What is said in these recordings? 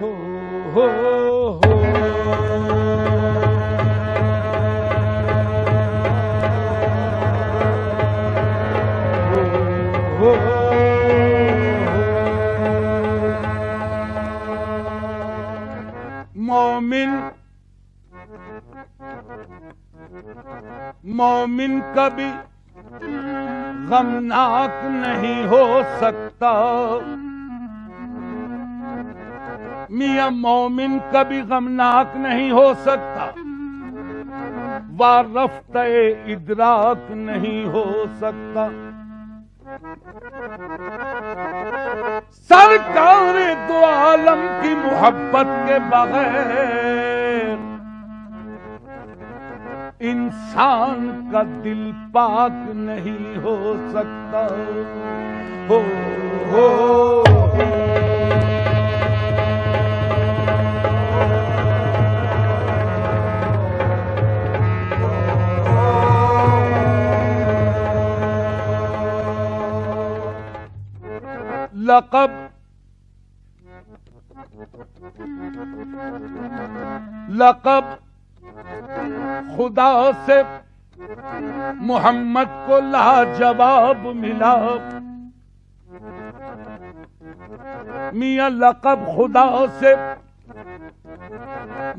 ہو ہو ہو مومن کبھی غمناک نہیں ہو سکتا، میاں مومن کبھی غمناک نہیں ہو سکتا، وارفتہ ادراک نہیں ہو سکتا۔ سرکار دو عالم کی محبت کے بغیر انسان کا دل پاک نہیں ہو سکتا۔ ہو ہو لقب خدا سے محمد کو لاجواب ملا، میاں لقب خدا سے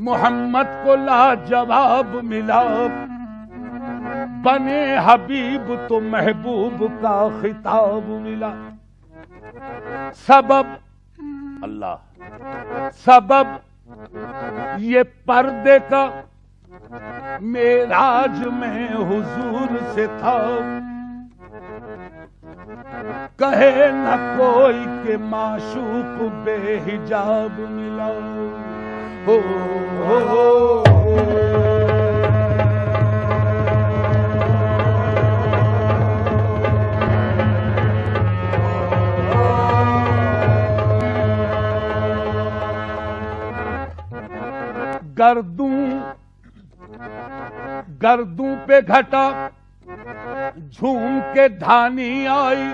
محمد کو لاجواب ملا، بنے حبیب تو محبوب کا خطاب ملا۔ سبب اللہ، سبب یہ پردے کا معراج میں حضور سے تھا، کہے نہ کوئی کہ معشوق بے حجاب ملا۔ ہو ہو گردوں پہ گھٹا جھوم کے دھانی آئی،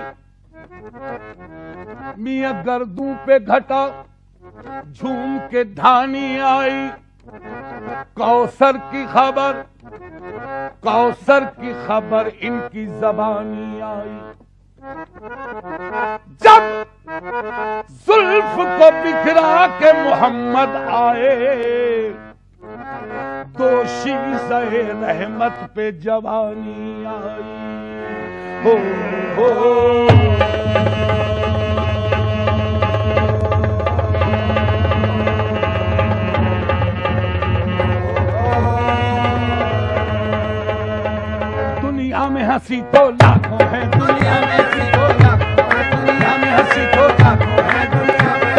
میاں گردوں پہ گھٹا جھوم کے دھانی آئی، کوثر کی خبر، کوثر کی خبر ان کی زبانی آئی۔ جب زلف کو بکھرا کے محمد آئے، دوشی سے رحمت پہ جوانی آئی۔ ہو ہو دنیا میں ہنسی تو لاکھوں ہے، دنیا میں ہنسی تو لاکھوں ہے، دنیا میں ہنسی تو لاکھوں ہے، دنیا میں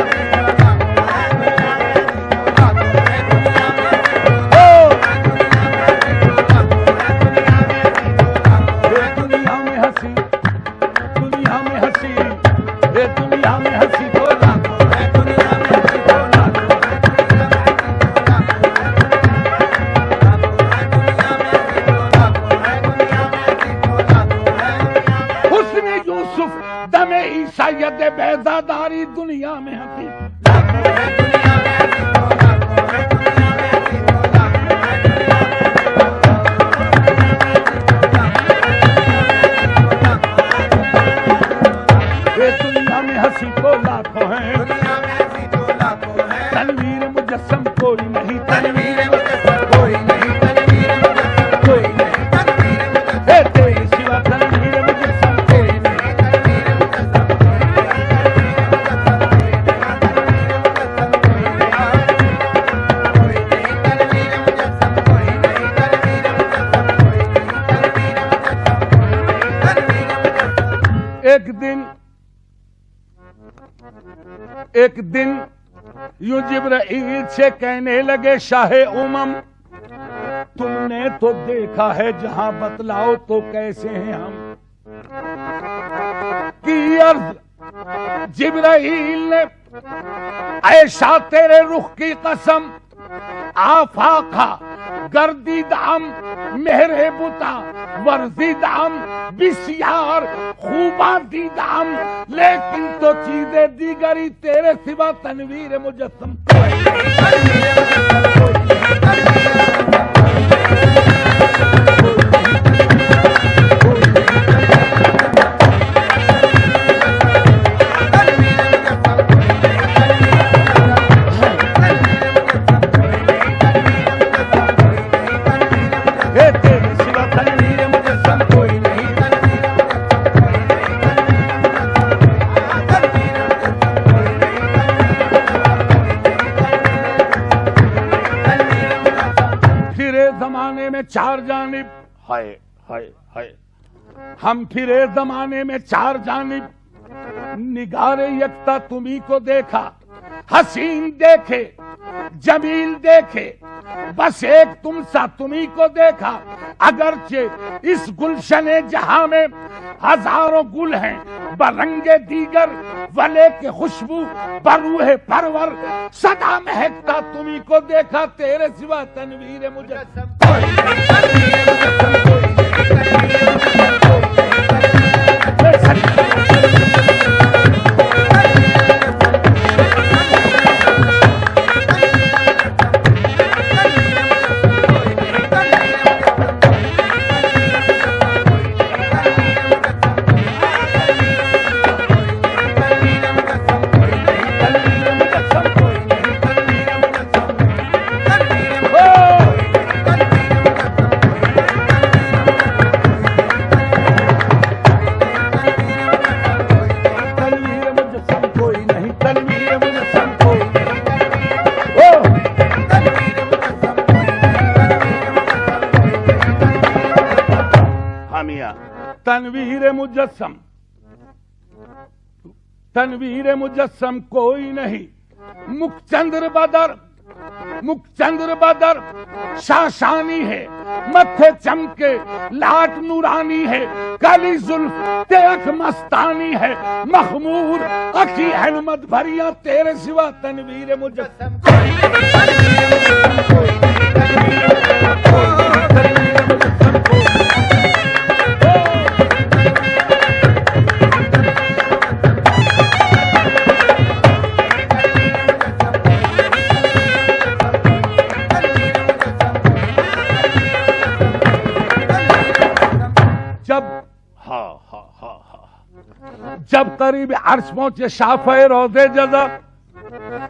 بیزاداری دنیا میں ہنسی، دنیا میں ہنسی تو لاکھوں ہیں، تنویر مجسم کوئی نہیں، تنویر مجسم کوئی نہیں، تنویر مجسم کوئی نہیں، تنویر مجسم کوئی سوا تنویر مجسم کوئی نہیں۔ ایک دن یوں جبرائیل سے کہنے لگے شاہ امم، تم نے تو دیکھا ہے جہاں، بتلاؤ تو کیسے ہیں ہم؟ کی عرض جبرائیل نے، عائشہ تیرے رخ کی قسم، آفاقہ گردیدام مہر بتا ورزیدام بسیار خوباں دیدام لیکن تو چیزیں دیگری تیرے سوا تنویر مجسم چار جانب ہائے ہائے ہائے ہم پھرے زمانے میں چار جانب نگار یکتا تمہیں کو دیکھا حسین دیکھے جمیل دیکھے بس ایک تم سا تمہیں کو دیکھا اگرچہ اس گلشن جہاں میں ہزاروں گل ہیں برنگ دیگر ولے کے خوشبو بروح پرور صدا مہکتا تمہیں کو دیکھا تیرے سوا تنویر مجسم تنویر مجسم تنویر مجسم کوئی نہیں مکھ چندر بدر شاشانی ہے متھے چمکے لاٹ نورانی ہے کالی زلف تیک مستانی ہے مخمور اکھی حلمت بھریاں تیرے سوا تنویر مجسم جب قریب عرش پہنچے شافع روضے جزا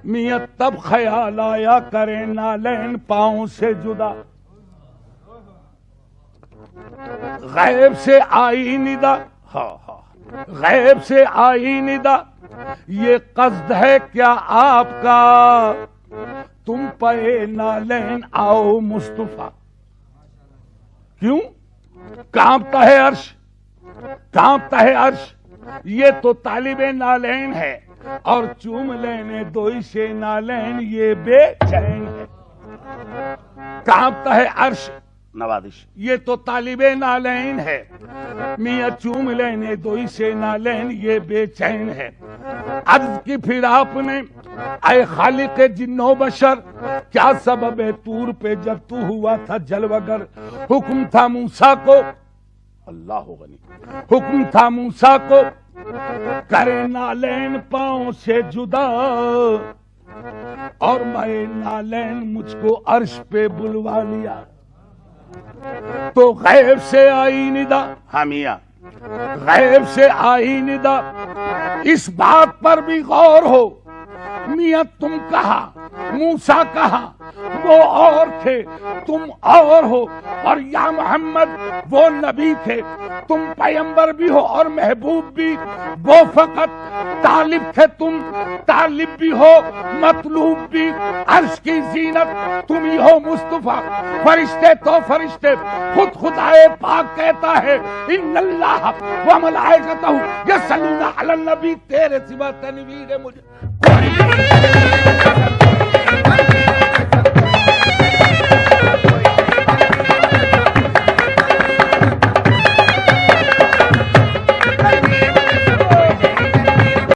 میاں تب خیال آیا کرے نالین پاؤں سے جدا غیب سے آئی ندا غیب سے آئی ندا یہ قصد ہے کیا آپ کا تم پہ نالین آؤ مصطفیٰ کیوں کانپتا ہے عرش کانپتا ہے عرش یہ تو طالب نالین ہے اور چوم لینے دوئی سے نالین یہ بے چین ہے کانپتا ہے عرش نوازش یہ تو طالب نالین ہے میاں چوم لینے دوئی سے نالین یہ بے چین ہے عرض کی پھر آپ نے اے خالق جن و بشر کیا سبب ہے طور پہ جب تو ہوا تھا جلوگر حکم تھا موسیٰ کو اللہ غنی حکم تھا موسیٰ کو کرے نالین پاؤں سے جدا اور میں نالین مجھ کو عرش پہ بلوا لیا تو غیب سے آئی ندا ہمیا غیب سے آئی ندا اس بات پر بھی غور ہو میاں تم کہا موسیٰ کہا وہ اور تھے تم اور ہو اور یا محمد وہ نبی تھے تم پیغمبر بھی ہو اور محبوب بھی وہ فقط طالب تھے تم طالب بھی ہو مطلوب بھی عرش کی زینت تم ہی ہو مصطفیٰ فرشتے تو فرشتے خود خدائے پاک کہتا ہے ان اللہ و ملائکتہ یصلون علی النبی تیرے سوا تنویر مجھے